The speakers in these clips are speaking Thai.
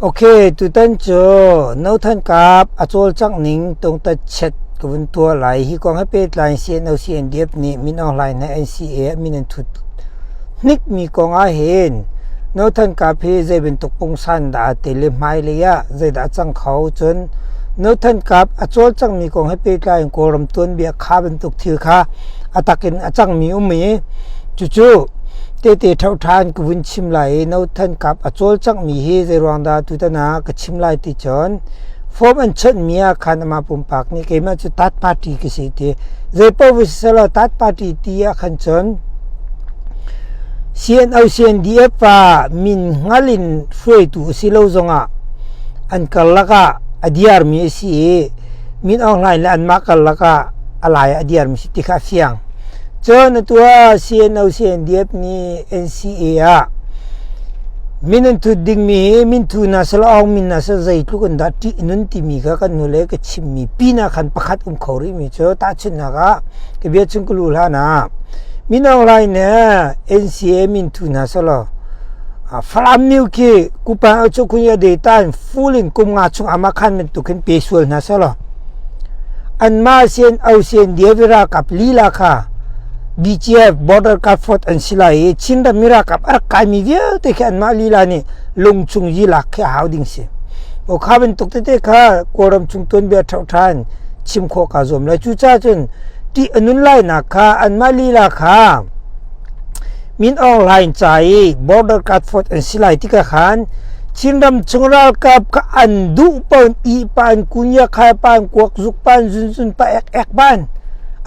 โอเคตุตันโจนาวท่านกับอโจลจักนิงตรงตะเช็ดกวนตัวไหลฮิกองให้เป็ดไลน์เซียนเอาเซียนเดียบนี่มินออนไลน์ใน NCA มินันทุดนิกมีกองอาเห็นนาวท่านกับเพเจเป็นตกปงสันดาเตเลไมเลยะเจดาจังเขาจนนาวท่านกับอโจลจักมีกองให้เป็ดไลน์โกรมต้นเบียคาเป็นตกทิวค่ะอตักินอจังมีอุมีจู่เตเท่าทานกวินชิมไหลนาวท่านกับอโจลจักมีเฮเจรวงดาตุตนากชิมไหลติจอนฟอร์มอันชัดมีอาคารมาปุ่มปากนี่เกมาจุตัดปาร์ตี้กิสิตีเจปวิสลาตัดปาร์ตี้ที่อาคารจนเซียนเอาเซียนดีเอฟามินงาลินฟวยตุสิโลซงะอันกัลลักะอดียร์มีสิมินออนไลน์และอันมากัลลักะอะไรอดียร์มีสิติคาฟิยังจนตัวเซียนเอาเซียนดีเอฟนี่ NCA อะมินันทุดิงมีมินทุนาสลองมินนาสใจทุกันดัตินุนติมีกะกันนุเลกชิมมีปีนาคันประคัดเขาริมีเจอตาชนากะกเบียจุงกุลุลานะมินออนไลน์เนี่ย NCA มินทุนาสลอฟลามิวกีกูปาเอาจุกุญญาเดตันฟูลินกุมงาชุงอามาคันมันตุกันเปสวลนาสลออันมาเซียนเอาเซียนเดียวิรากับลีลาค่ะBGF border guard fort and silai chinda mira kap ar kai mi vie te khan ma lila ni lungchung yi lak kha houding se o khaben tok te kha koram chung ton be thau than chim kho ka zom la chu cha chen ti anun lai na kha an ma lila kha min online chai border guard fort and silai ti ka khan chindam chungral kap ka an du pon I pan kunya khai pan kwak zuk pan zun pa ek ban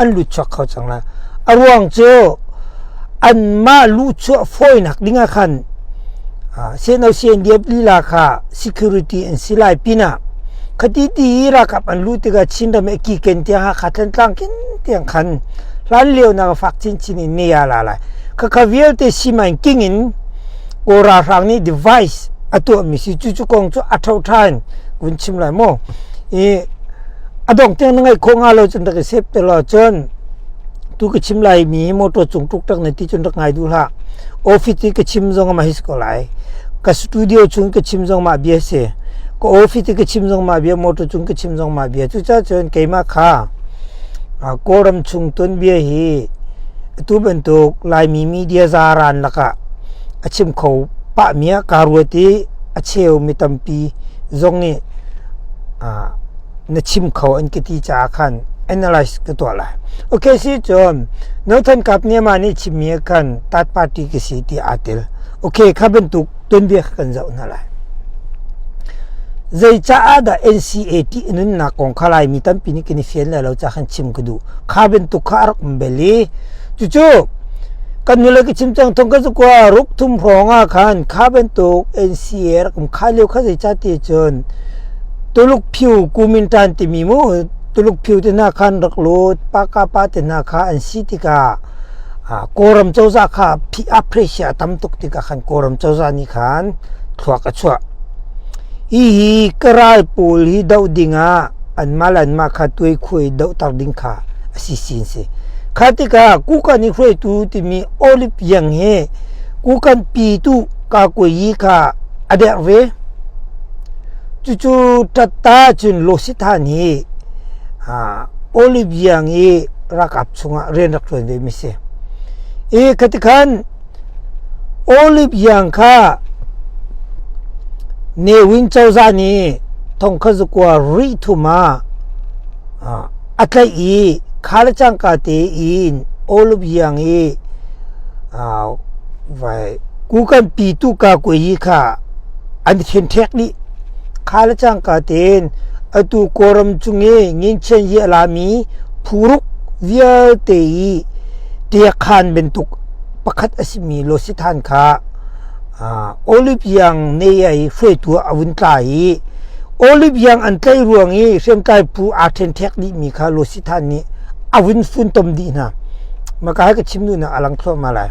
an lu chak kho changlaอรวงเจออันมาลูชั่วฟอยนักดิ้งคันเซนเอาเซียนเดียบลีลาค่ะ security and สิไลปีนะคดีตีรักกับอันลูติกาชินดามเอกิเกนเตียงขัดตั้งกินเตียงคันล้านเลียวนักฟักชินชินนี่ยาลาลายข้าเวียลเตชิมันกิงินโอราฟังนี่ device อัตัวมิสิจุกงจุอัฐาวทานกุนชิมไหลโมอดงเตียงนั่งไอ้คงอาโลจนตะเกเสพตลอดจนtu ke chim lai mi moto chung tuk tak ne ti chun tak ngai du la office ti ke chim jong ma his ko lai ka studio chung ke chim jong ma bia se ko office ti ke chim jong ma bia moto chung ke chim jong ma bia chu cha chen ke ma kha koram chung ton bia hi tu ben tuk lai mi media zaran la ka achim kho pa mia karwati acheu mi tampi jong ni na chim kho an ke ti cha khan analyze ก็ตัวละโอเคสิจนนาวท่านกับเนี่ยมานี่ชิมีกันตัดปาร์ตี้กิสิที่อาติลโอเคครับเป็นตุกต้นเบียกันเจ้านั่นแหละใจจะอาดา NCA ที่นั่นนักของขลายมีตั้งปีนี้กันเฟียนแล้วเราจะขันชิมกันดูข้าเป็นตุกขารักมันเบลีจู่ๆกันนู่นเลยก็ชิมจังทงก็จะกว่ารุกทุ่มพองอ่ะขันข้าเป็นตุก NCA รักมันข้าเลี้ยวข้าใจจะตีจนตัวลูกผิวกูมินตันติมีมูตุลุกผิวตินาคันรักโลดปากาปาตินาคาอันสิติกาโกรมเจ้าซาคาพิอัพเรเชียตัมตุกติกาคันโกรมเจ้าซานิคันถวกชัวอีกรายปูลฮีดาวดิงาอันมาลันมาคาตุยคุยดาวตักดิงคาอสิสินเซคาติกากูกันนี่คุยตูติมีโอลิฟยังเฮกูกันปีตูกาคุยคาอเดเวจู่ๆตัดตาจุนโลสิทานีโอลิฟยังอีรักอับสุงเรียนรักส่วนเดมิเซคติคันโอลิฟยังค่ะเนวินเจ้าจานีทงขจุกว่าริทุมาอัตไลอีขาลจังกาเตอินโอลิฟยังอีไว้กูกันปีตุกากุยค่ะอันเทนเทคนิขาลจังกาเตนatu koram chunge ngin ye alami phuruk via tei dia khan bentuk pakhat asimi losithan kha olive yang ne ai fetu awun tai olive yang an tai ruangi sem tai pu athen thek ni mi kha losithan ni awun fun tom di na maka ka chimnu na alang thlo malai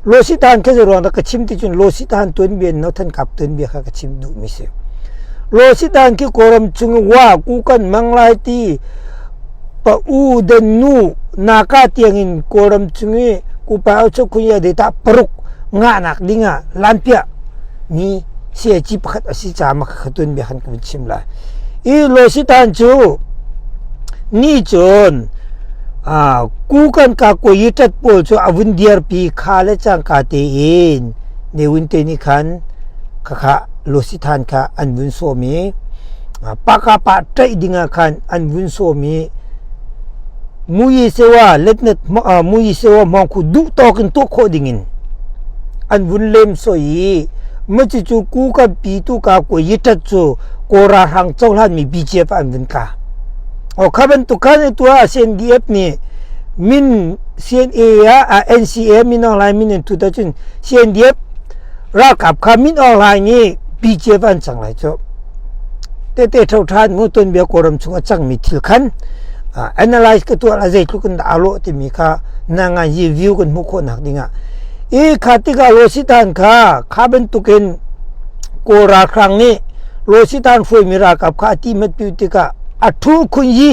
losithan ke ruang da ka chim ti chun losithan tun ben no than kap tun bi kha ka chim du mi seโลสิตันที่โกรมจุงว่ากูกันมังไลตีปะอูเดนูนาคาเตียงินโกรมจุงกูไปเอาชุกุยาเดตาปรุกงานักดิงะลันเปียนี่ เสียจิปขัดอสิจามาขตุนเบียขันกับชิมลายอีโลสิตันจูนี่จนกูกันกากวยตัดปูจูอวินเดียร์ปีขาเลจังกาเตอินในวินเตนิคันค่ะโลสิตันค่ะอันวินโซมีปากาปะใจดิงคันอันวินโซมีมุยเสวะเล็ดเน็ตมุยเสวะมองคุดุตอกันตัวโคดิงินอันวินเลมโซยีมจิจูกูกับปีตุกากวยตัดจูโกราหังเจ้าหันมีบีเจฟอันวินกาขับตุกันตัวเซนดีเอฟนี่มินเซียนเอเอ็นซีเอมินออนไลน์มินทุตจุนเซียนดีเอฟรักกับขามินออนไลน์นี่บีเจฟอันจังไรจ้ะเตเท่าทานมุตุนเบียกรมชุงจังมีทิลคันanalyze ก็ตัวอะไรทุกคนอาโลที่มีค่ะนางรีวิวกันมุขคนหักดิ่งอีขาติกาโลสิตันค่ะข้าเป็นตุกินโกราครั้งนี้โลสิตันฟวยมีรากับข้าที่มัดปิวติกาอัทุคุณยี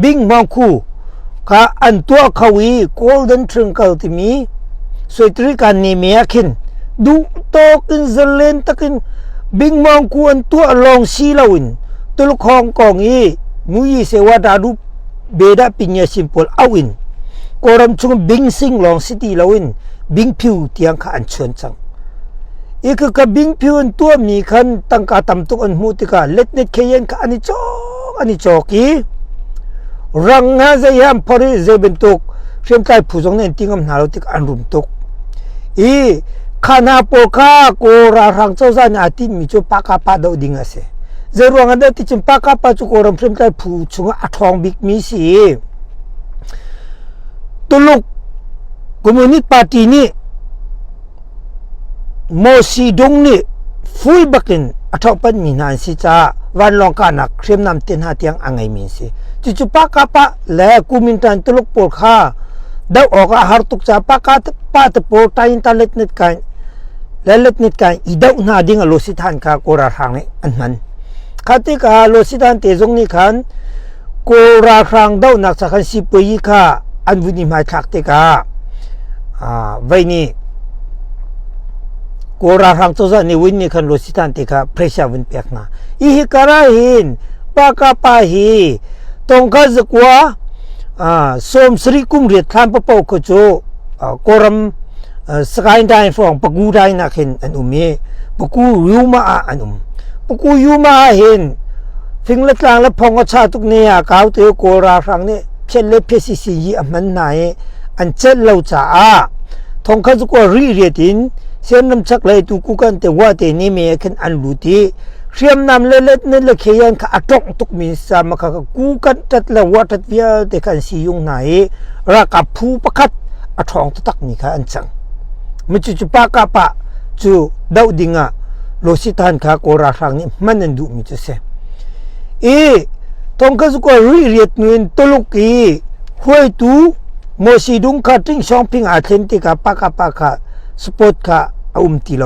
บิงมังคูข้าอันตัวเขาวี golden triangle ที่มีสวยตรีการนิมิยคินดูโตกินเซเลนตะกินบิงมังคูอันตัวลองซีลาวินตุลคองกองอีมุยเสวดาดูbeda pinya simple awin koram chung bing sing long city lawin bing piu tiang kha an chon chang ik ka bing piu an tu mi khan tangka tam tuk an mu tika let net khen kha ani choki rang ha zayam phori zeben tuk sem tai phujong nen tingam nalo tik an rum tuk i khana poka ko ra rang chau za na ti mi chu pa ka pa do ding ase Zeruang ada ti cempa kapa cukuram semtai pu cunga atong big misi tuluk komunit parti ni mosi dong ni full bakin atau pan minan si cha wan long kanak krem nam ten ha tiang angai min si ti cempa kapa le kumintan tuluk pol kha da oka hartuk cha pa ka pa te pol tain talet net kan lelet net kan idau na ding lo si than ka kora hang ni anman katika lo sidan tezong ni khan ko ra khrang dau nak sa khan si pui kha anvuni mai thak te ka vaini ko ra khrang choza ni win ni khan lo sidan te ka pressure win pek na I hi kara hin pa ka pa hi tongka zakwa som sri kum ret khan pa pau ko cho koram sky dine from pagu dai na khin an umi pagu yuma anปุยูมาเห็นฟิงเล็กลางและพองชาตุกเนี่ยกาวเตโกราครั้งนี้เช่นเล็บเพสิซีอันมันไหนอันเช่นเราจะทองข้าจุกว่ารีเรียดินเส้นน้ำชักเลยตุกุกันแต่ว่าแต่นี่เมียขึ้นอันรู้ที่เชื่อมนำเล็ดๆนั่นเลยเขียนข้าตกตุกมีสามาข้ากูกันจัดแล้วว่าจัดเวียแต่กันสียุงไหนรักกับผู้ประคัดทองตักนี่ข้าอันจังมันจุปากาปะจูดาวดิงโลสิตันค่ะโกราครั้งนี้มันนั่นดูมิจะเสตรงกันสุกรีเรียดนุนตลุกีห้วยตูโมซีดุงค่ะทิ้งช่องพิงอาเทนติกาปากาสปอร์ตค่ะติโล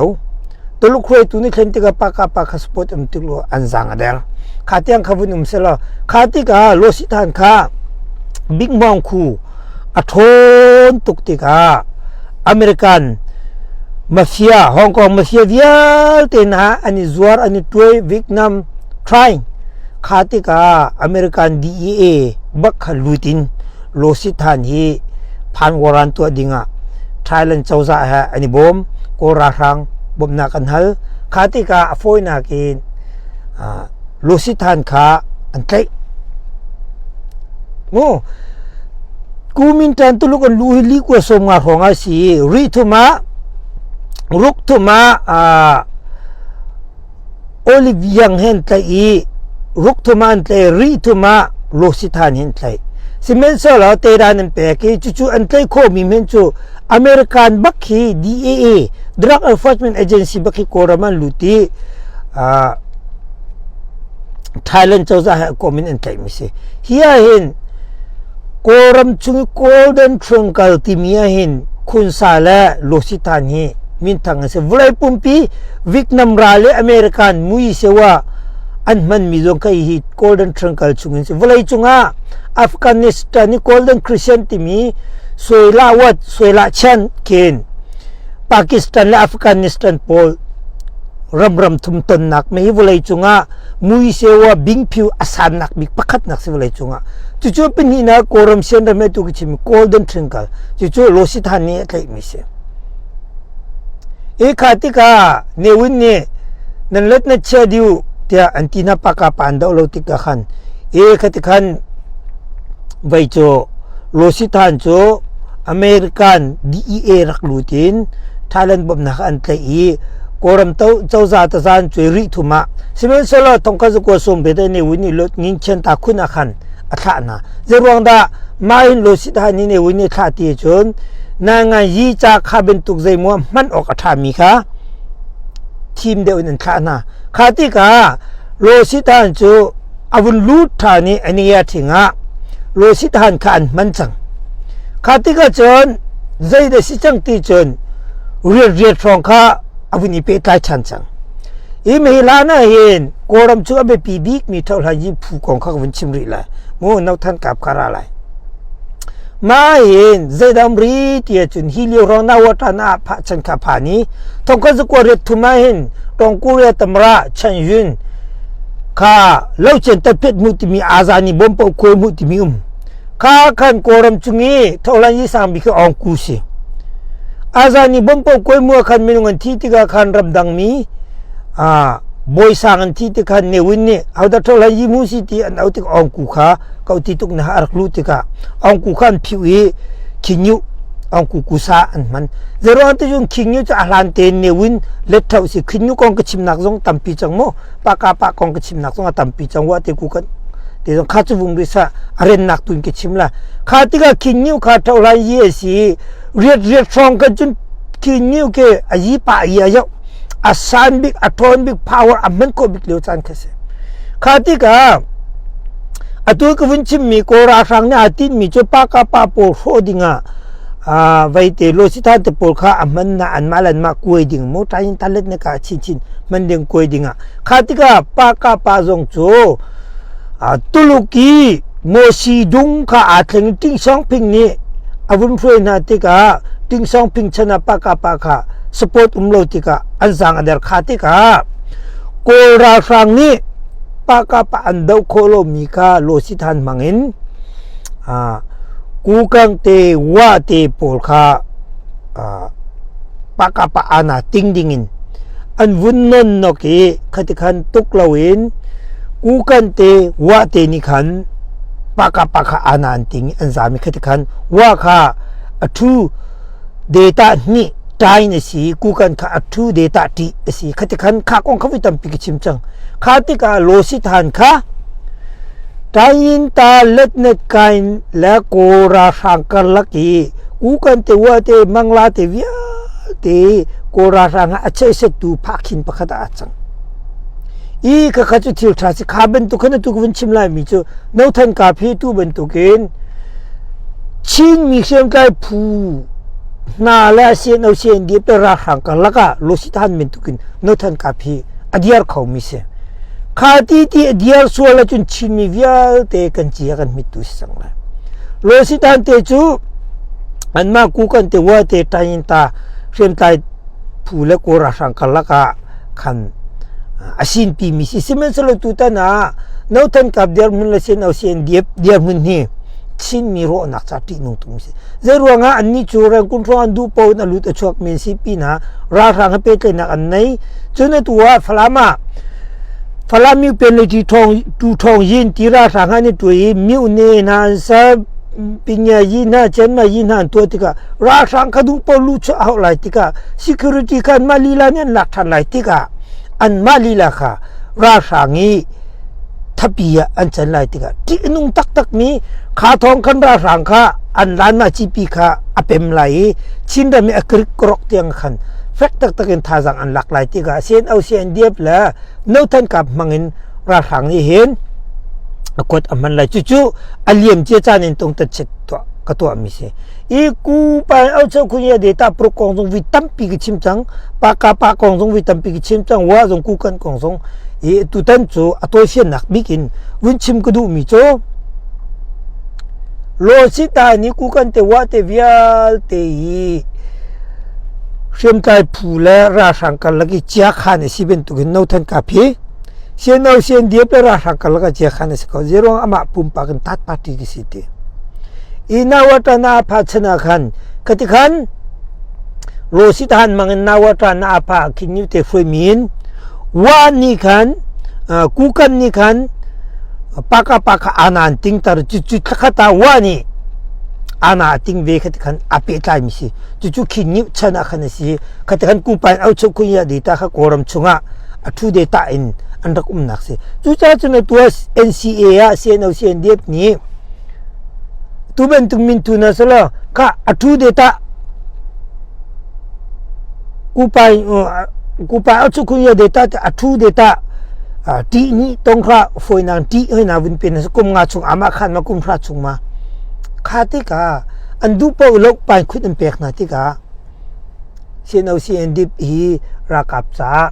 ตลุกห้วยตูนี่เทนติกาปากาสปอร์ตติโลอันจังเดลขาเตียงขบุนเสลขาติกาโลสิตันค่ะบิ๊กมองคูอัทนตุกติกาอเมริกันMafia Hong Kong Mafia vial tena ani zuar ani toy Vietnam trying khatika American DEA bakhalutin losithan hi phan waran to dinga Thailand chawza ha ani bom kora rang bom na kan hal khatika afoina kin losithan kha antai mo kumintan tuluk an luhili ko somnga honga si rithuma ruktuma oliviang hen tlai ruktuma an tlai rituma losithan hen tlai simenso la te dan pe ki chu an tlai kho mi men chu American bakhi DEA Drug Enforcement Agency bakhi koraman luti Thailand chawza ha komin an tlai mi se hiya hen koram chung golden triangle timia hen khunsa la losithan hi min thang se vulai pumpi Vietnam rale American mui sewa an man mi jong kai hi golden triangle chungin se vulai chunga Afghanistan ni golden Christian timi soila chan ken Pakistan la Afghanistan pol รำทุมตนนักไม่ให้วลัยจุงะมุยเสวะบิงผิวอาสานนักบิกปักนักสิวลัยจุงะจู่ๆเป็นนี่นะโกรมเซนระเมตุกิชิม golden triangle จู่ๆโลสิทานี่ไกมิเสขาติกาเนวินนี่นั่นเล็ดนัดเชดิวเตียอันตินาปากาปันดาวโลติกาขันขาติคันไวโจโลสิทานโจอเมริกัน DEA รักลูตินทาเลนบมนักอันเตอีโกรมเจ้าซาตซานช่วยริทุมาสิเมนสลอตงกะซุกอสมเบเดเนวินี่ลดงินเชนตาคุณอาคันอัฐานะเจรวงดามาอินโลสิทานี่เนวินี่ขาติจนนางยีจากคาเบนตุกใจมัวมันออกอัฐามีค่ะทีมเดียวนั้นฐานะขาติกาโลสิทานจูอาวุนลูทานี่อันนี้ยาถิงะโลสิทานคันมันจังขาติกาจนใจเดสิจังตีจนเรียดฟองค่ะอาวุนิเปตายชันจังไม่ลานะเห็นโกรมจูอเบปีบิกมีเท่าไหร่ยิผู้ของเขาวันชิมริละโมนักท่านกับคาราไลมาเห็นใจดำรีเตียจนฮิลิโรนาวัฒนาพระชันขับผานี้ทงก็จะกวาดทุมาเห็นตรงกุเรตมระชันยุนข้าเล่าเจนตะเพชรมุติมีอาซานีบมปคุยมุติมีข้าขันโกรมจุงี้เท่าไหร่ยิสังบิกองกุสิอาซานีบมปคุยมัวขันมีนุงันที่ติกาขันรับดังมีบอยสังที่ติกาเนวินเนี่ยเอาแต่เท่าไหร่ยิมุสิที่อันเอาติกองกุข้าเขาที่ตุกนะอารักลูติกาองกุขันผิวขิงยุองกุกุสาอันมันเจรวันที่จุงขิงยุจะอาลันเตนเนวินเล็ดเท่าสิขิงยุกองกระชิมนักซงตัมปีจังโมปากาปากองกระชิมนักซงตัมปีจังว่าเตกุกันเดี๋ยวข้าจะวงดิสะอาเรนนักตุนกระชิมละข้าติกาขิงยุข้าเท่าไหร่ยี่สิเรียดฟองกันจนขิงยุเกอายีป่าอีอายุอาซานบิกอัตอนบิกพาวเวอร์อัมมันก็บิกเลี้ยวจันแค่เสข้าติกาอัตัวก็วันชิมมีโกราสังเนี่ยอาทิตย์มีจุปากาปาโปโฟดิงะไว้เตโลสิทานเตโปข้าอัมมันน่ะอันมาลันมากวยดิ่งโมตายินทัลเล็ดเนี่ยกาชินมันเดียงกวยดิ่งะข้าติกาปากาปาจงโจตุลุกีโมซีดุงข้าอาจถึงติ้งสองพิงนี้อาวุธเฟรนาติกาติ้งสองพิงชนะปากาปาข้าสปอร์ตโลติกาอันสังอันเดอร์ข้าติกาโกราสังนี้ปากาปาอันดาวโคโลมิกาโลสิทานมังอินกูกังเตวะเตปอลคาปากาปาอานาติงดิงินอันวุนนนนกเอขัดขันตุกลาวินกูกันเตวะเตนิขันปากาปาคาอานาติงอันสามีขัดขันว่าคาอัตุเดต้านี่ตายในสีกูกันข้าอัตุเดต้าที่สีขัดขันข้ากองเขาวิตัมปิกชิมจังข้าติกาโลสิทานข้าตายินตาเล็ดเนกายและโกราสังกัลลักีกูกันเตวะเตมังลาเตวิอาเตโกราสังอาเชเสตูพักินปะขัดอาจังก็ข้าจะทิวทาสิข้าเป็นตุกันตุกวันชิมลายมิจูนาวทันกาเพตูเป็นตุกินชินมีเสียงไกผู้นาและเสียนเอาเสียนดีเป็นราสังกัลลักะโลสิทานเป็นตุกินนาวทันกาเพอดียร์เขามิเสข้าที่เดียร์ส่วนละจนชินมีวิอาเตกันจีกันมิตุสังละโลสิทานเตจูอันมากูกันเตว่าเตตายินตาเสียนไกผู้และโกราสังกัลลักะขันอาศินปีมิสิสิเมนสโลตุตานะนาวทันกับเดียร์มุนละเสียนเอาเสียนเดียร์มุนนี่ชินมีโรนักจัดที่นุ่งตุมิสิเจรวงอันนี้จูเรงคุณฟังดูปาวนัลุตชวกเมนสิปีนะราสังเปเตนักอันไหนจนตัวฟลามิวเป็นที่ทองตูทองยินที่ราสังนี่ตัวมิวเนนันซาปิญญายินะเจนมายินันตัวติการาสังคดูปาลุชเอาไลติกา security กันมาลีลาเนี่ยหลักฐานไลติกาอันมาลีลาค่ะราสังนี้ทับปีอันฉันไลติกาที่นุ่งตักนี้ขาทองกันราสังค่ะอันล้านมาจีปีค่ะอเปมไลชินดามีอกริกรอกเตียงขันแฟกตักกันทาจังอันหลักหลายที่กะเสียนเอาเสียนเดียบแล้วนาวทันกับมังอินราสังนี่เห็นกดมันเลยจู่ๆอเลียมเจจานินตรงตัดเช็ดตัวกตัวมิเสกูไปเอาเจ้าคุณยาเดต้าโปรกองทรงวิตัมปีกิชิมจังปากาปากองทรงวิตัมปีกิชิมจังว่าทรงกูกันกองทรงตุตันจูอตัวเสียนหนักบิกินวินชิมกดูมิโจโลสิตานี่กูกันเตว่าเตวิอาเต เชื่อมใจผู้และราชังกันละกิเจียขันสิเป็นตุกินเอาทันกับพี่เสียนเอาเสียนเดียบราชังกันละกิเจียขันสิเขาเจรองอามาปุ่มปากันตัดปาติกิสิเตอีนาวตานาพัชนาขันกติขันโลสิทานมังนาวตานาพาคินิวเตฟมินวานี่ขันกูกันนี่ขันปากาอานันติงตาจุดขตาวานี่อานาติงเวคติขันอภิตายมิสิจุคินิวชนะขันสิคติขันกูไปเอาชุกุยาดีตาขโกรมชุงะทูเดตาอินอันรักนักสิจุจ้าจุนตัว NCA อะเซียนเอาเซียนเดียบนี้tu ben tu min tu na sala ka atu data kupai achu kuya data atu data ti ni tongkha foinang ti hoina win pen kum nga chung ama khan ma kum phra chung ma khati ka andu po lok pai khut em pek na ti ka sian au sian dip hi rakap cha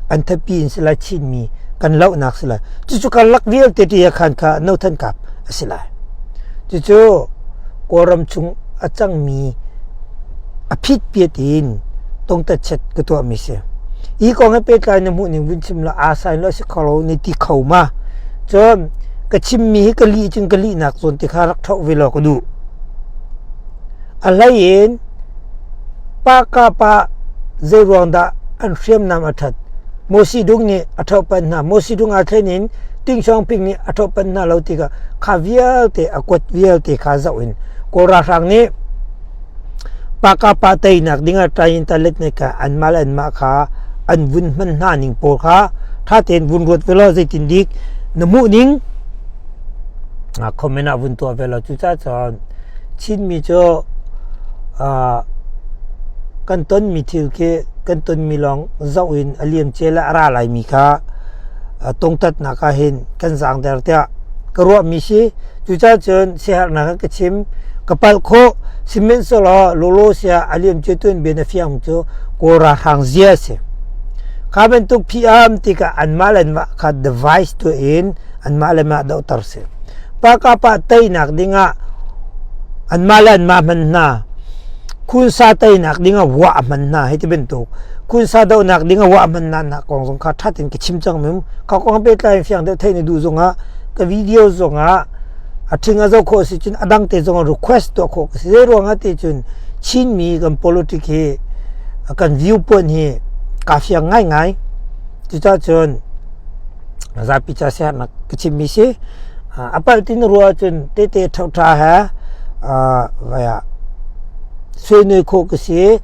an thapin sila chin mi kan lau nak sila chu ka lak vil te ti khan ka no than kap asilaจู่ๆกรมชุงอาจังมีอภิษเปียตินตรงแต่เช็ดกตัวมิเสอีกองให้เป็นการนมุนิวินชิมละอาศัยละสิเขาในที่เขามาจนกระชิมมีให้กะลีจึงกะลีหนักส่วนที่ขารักเท่าเวลาก็ดูอะไรเองปากาปาเจรวงดาอันเสียมนามอัฐโมซิดุงนี่อัฐปันนาโมซิดุงอัฐนินติงช่องพิงนี่อัฐปันนาเราติกะคาเวียลเตอากวดเวียลเตคาซาวินโกราสังนี้ปากาปาเตยนักดิงอัตราอินเทอร์เน็ตนี่กะอันมาลอันมาคาอันวุนมันหน้านิงโปคาถ้าเต็นวุนรวดเวลาใจตินดิกนมุนิงคอมเมนาวุนตัวเวลาจุจ้าจอนชินมีโจกันต้นมีทิวเคกันต้นมีลองเจ้าอินอเลียมเจละราลายมีคาตรงตัดนักเห็นกันสังเดรเตะกรัวมิชิจุจ้าจนเสียนักกชิมกปัลโคซิเมนโซลาโลโลเสียอเลียมเจตุนเบนฟิอัมโจโกราหังเซียเสข้าเป็นตุกพีอัมติกาอันมาเลนมาคัด device ตัวเองอันมาเลนมาดาวตร์เสปากาปะเตยนักดิ่งอันมาเลนมามันนาคุณซาเตยนักดิ่งวะมันนาให้ที่เป็นตุกคุณซาดาวนักดิ่งวะมันนานักกองสงฆ์ทัดเห็นกิชิมจังมึงเขาก็เป็นการเสียงเดทในดูสงฆ์กับวิดีโอสงฆ์ถึงอาจจะโคสิจุนอดังเตจง request ตัวโคสิเรื่องอะไรจุนชินมีกัน politics กัน viewpoint เฮกาเฟียงง่ายๆจุจ้าจนจะพิจารณานักกิจมิสิapa tin ruwa chun te thauta ha vaya suinui kho kisi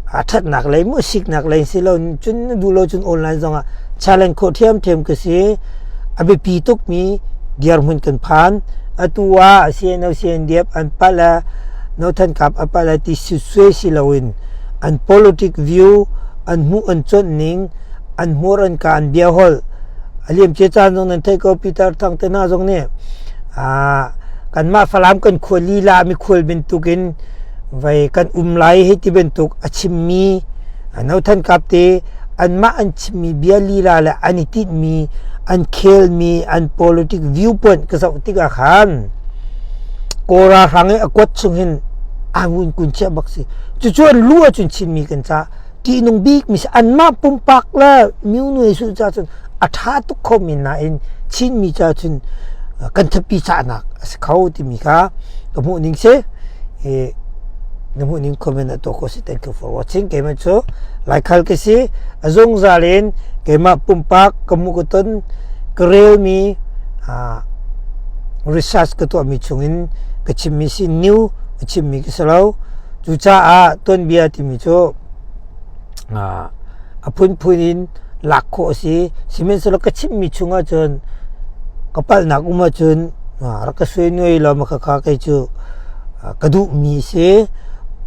athat nak lai mu sik nak lai silo chun dulo chun online zonga challenge kho thiam kisi abe pituk mi diar mun kan phan atua cn diep an pala no than kap apala ti sui silawin an politic view an mu an chon ning an moran ka an biahol aliam chechan jong nan thai ko peter thang te na jong ne kan ma falam kan kholi la mi khol bin tukin vai kan umlai he ti ben tuk achimmi anau than kap te an ma an chimmi biali la la aniti mi an khel mi an politic viewpoint ka sa tiga khan kora rangai akwat chunghin angun kuncha baksi chuchuan luwa chun chimmi kan cha ti nung big mi an ma pumpak la miu nui su cha chun atha tu khomin na in chin mi cha chun kan thapi cha nak khau ti mi ka kamu ning se namu ning comment to ko si thank you for watching kema cho like khal ke si azong zalen kema pumpak kamu ko ton krel mi research ka to mi chungin kachim mi si new achim mi kisalaw chu cha ton bia ti mi cho apun punin lakho si simen solo kachim mi chunga chon kapal nak uma chun rakasui noi la makaka kai chu kadu mi se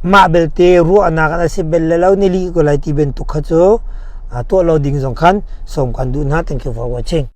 ma belte ru anak na se bellalaw nili ko lai ti ben tu khacho to loading jong khan som kan du na thank you for watching